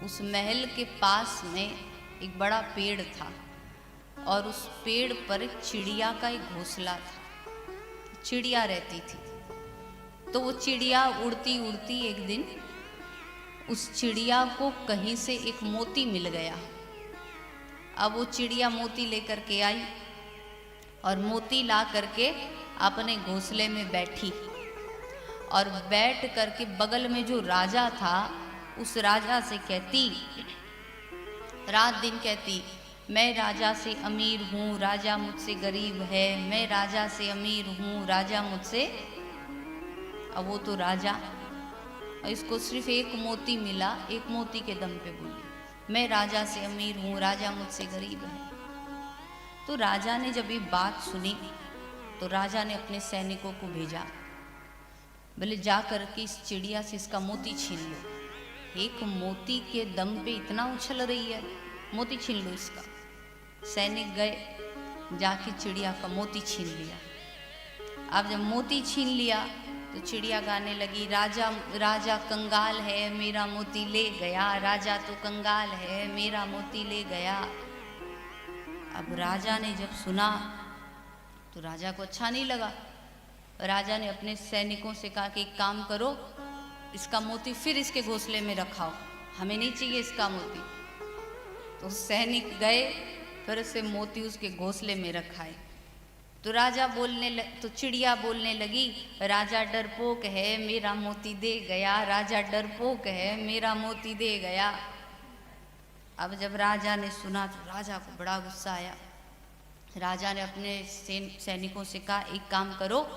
उस महल के पास में एक बड़ा पेड़ था और उस पेड़ पर एक चिड़िया का एक घोंसला था। चिड़िया रहती थी। तो वो चिड़िया उड़ती उड़ती एक दिन उस चिड़िया को कहीं से एक मोती मिल गया। अब वो चिड़िया मोती लेकर के आई और मोती ला करके अपने घोंसले में बैठी और बैठ करके बगल में जो राजा था उस राजा से कहती, रात दिन कहती, मैं राजा से अमीर हूँ, राजा मुझसे गरीब है, मैं राजा से अमीर हूँ, राजा मुझसे। अब वो तो राजा, इसको सिर्फ एक मोती मिला, एक मोती के दम पे बोली मैं राजा से अमीर हूँ, राजा मुझसे गरीब है। तो राजा ने जब ये बात सुनी तो राजा ने अपने सैनिकों को भेजा, बोले जा कर के इस चिड़िया से इसका मोती छीन लो। एक मोती के दम पे इतना उछल रही है, मोती छीन लो इसका। सैनिक गए, जाके चिड़िया का मोती छीन लिया। अब जब मोती छीन लिया तो चिड़िया गाने लगी, राजा राजा कंगाल है, मेरा मोती ले गया, राजा तो कंगाल है, मेरा मोती ले गया। अब राजा ने जब सुना तो राजा को अच्छा नहीं लगा। राजा ने अपने सैनिकों से कहा कि एक काम करो, इसका मोती फिर इसके घोंसले में रखाओ, हमें नहीं चाहिए इसका मोती। तो सैनिक गए, फिर से मोती उसके घोंसले में रखाए। तो तो चिड़िया बोलने लगी, राजा डरपोक है, मेरा मोती दे गया, राजा डरपोक है, मेरा मोती दे गया। अब जब राजा ने सुना तो राजा को बड़ा गुस्सा आया। राजा ने अपने सैनिकों से कहा एक काम करो,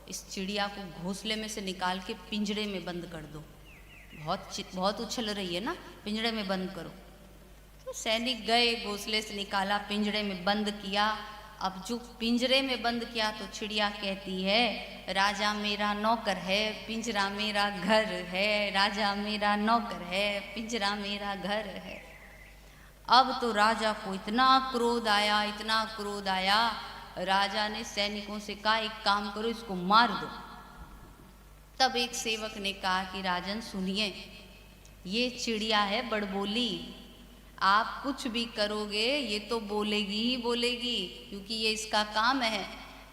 इस चिड़िया को घोंसले में से निकाल के पिंजरे में बंद कर दो, बहुत उछल रही है ना, पिंजरे में बंद करो। तो सैनिक गए, घोंसले से निकाला, पिंजरे में बंद किया। अब जो पिंजरे में बंद किया तो चिड़िया कहती है, राजा मेरा नौकर है, पिंजरा मेरा घर है, राजा मेरा नौकर है, पिंजरा मेरा घर है। अब तो राजा को इतना क्रोध आया, इतना क्रोध आया, राजा ने सैनिकों से कहा एक काम करो, इसको मार दो। तब एक सेवक ने कहा कि राजन सुनिए, ये चिड़िया है बड़बोली, आप कुछ भी करोगे ये तो बोलेगी ही बोलेगी, क्योंकि ये इसका काम है,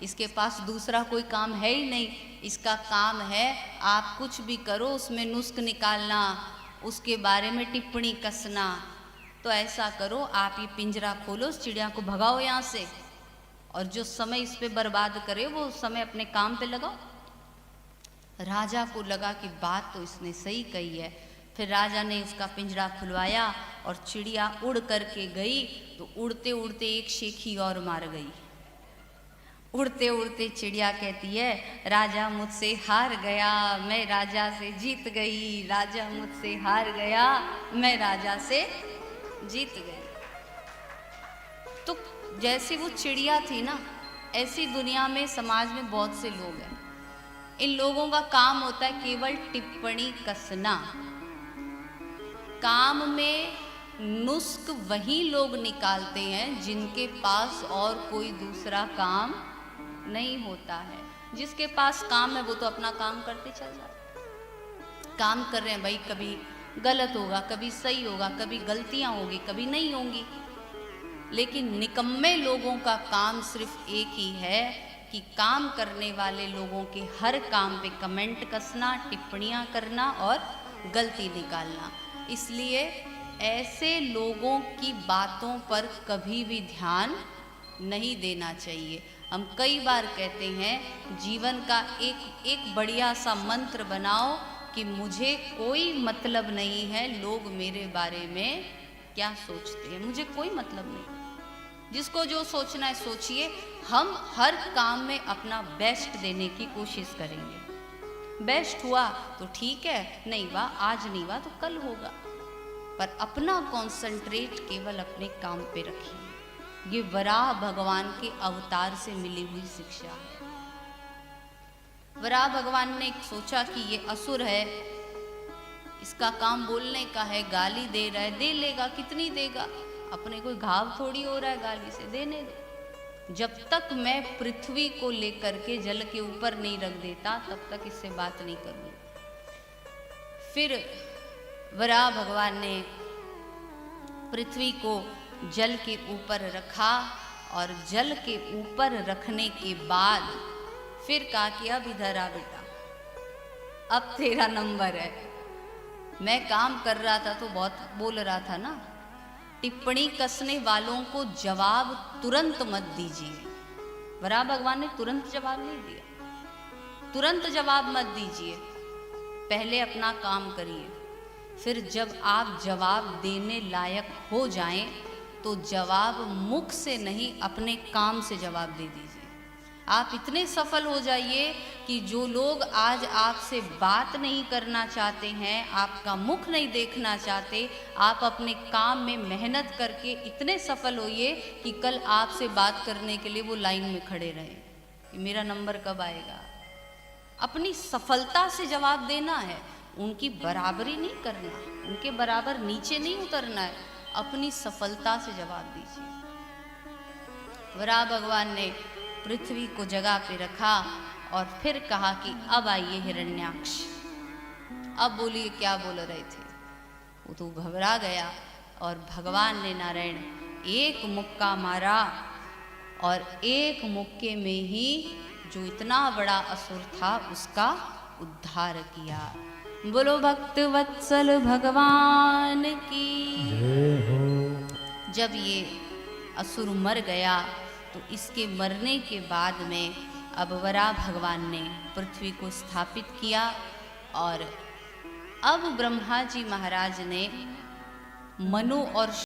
इसके पास दूसरा कोई काम है ही नहीं। इसका काम है आप कुछ भी करो उसमें नुस्ख निकालना, उसके बारे में टिप्पणी कसना। तो ऐसा करो, आप ये पिंजरा खोलो, उस चिड़िया को भगाओ यहाँ से, और जो समय इस पे बर्बाद करे वो समय अपने काम पे लगाओ। राजा को लगा कि बात तो इसने सही कही है। फिर राजा ने उसका पिंजरा खुलवाया और चिड़िया उड़ करके गई। तो उड़ते उड़ते एक शेखी और मार गई। उड़ते उड़ते चिड़िया कहती है, राजा मुझसे हार गया, मैं राजा से जीत गई, राजा मुझसे हार गया, मैं राजा से जीत गई। तो जैसे वो चिड़िया थी ना, ऐसी दुनिया में समाज में बहुत से लोग हैं। इन लोगों का काम होता है केवल टिप्पणी कसना। काम में नुस्ख वही लोग निकालते हैं जिनके पास और कोई दूसरा काम नहीं होता है। जिसके पास काम है वो तो अपना काम करते चल जाते। काम कर रहे हैं भाई, कभी गलत होगा, कभी सही होगा, कभी गलतियां होगी, कभी नहीं होंगी। लेकिन निकम्मे लोगों का काम सिर्फ एक ही है कि काम करने वाले लोगों के हर काम पे कमेंट कसना, टिप्पणियां करना और गलती निकालना। इसलिए ऐसे लोगों की बातों पर कभी भी ध्यान नहीं देना चाहिए। हम कई बार कहते हैं जीवन का एक बढ़िया सा मंत्र बनाओ कि मुझे कोई मतलब नहीं है लोग मेरे बारे में क्या सोचते हैं, मुझे कोई मतलब नहीं। जिसको जो सोचना है सोचिए। हम हर काम में अपना बेस्ट देने की कोशिश करेंगे। बेस्ट हुआ तो ठीक है, नहीं हुआ, आज नहीं हुआ तो कल होगा, पर अपना कंसंट्रेट केवल अपने काम पे रखिए। ये वराह भगवान के अवतार से मिली हुई शिक्षा है। वराह भगवान ने सोचा कि ये असुर है, इसका काम बोलने का है, गाली दे रहा है, दे लेगा, कितनी देगा, अपने कोई घाव थोड़ी हो रहा है गाली से, देने दो। जब तक मैं पृथ्वी को लेकर के जल के ऊपर नहीं रख देता तब तक इससे बात नहीं करूँगी। फिर वराह भगवान ने पृथ्वी को जल के ऊपर रखा और जल के ऊपर रखने के बाद फिर कहा कि अब इधर आ बेटा, अब तेरा नंबर है। मैं काम कर रहा था तो बहुत बोल रहा था ना, टिप्पणी कसने वालों को जवाब तुरंत मत दीजिए। वराह भगवान ने तुरंत जवाब नहीं दिया, तुरंत जवाब मत दीजिए, पहले अपना काम करिए, फिर जब आप जवाब देने लायक हो जाएं तो जवाब मुख से नहीं अपने काम से जवाब दे दीजिए। आप इतने सफल हो जाइए कि जो लोग आज आपसे बात नहीं करना चाहते हैं, आपका मुख नहीं देखना चाहते, आप अपने काम में मेहनत करके इतने सफल होइए कि कल आपसे बात करने के लिए वो लाइन में खड़े रहें कि मेरा नंबर कब आएगा। अपनी सफलता से जवाब देना है, उनकी बराबरी नहीं करना, उनके बराबर नीचे नहीं उतरना है, अपनी सफलता से जवाब दीजिए। वराह भगवान ने पृथ्वी को जगह पे रखा और फिर कहा कि अब आइए हिरण्याक्ष। अब बोलिए क्या बोल रहे थे। वो तो घबरा गया और भगवान ने नारायण एक मुक्का मारा और एक मुक्के में ही जो इतना बड़ा असुर था उसका उद्धार किया। बोलो भक्त वत्सल भगवान की जय हो। जब ये असुर मर गया तो इसके मरने के बाद में अब वराह भगवान ने पृथ्वी को स्थापित किया और अब ब्रह्मा जी महाराज ने मनु और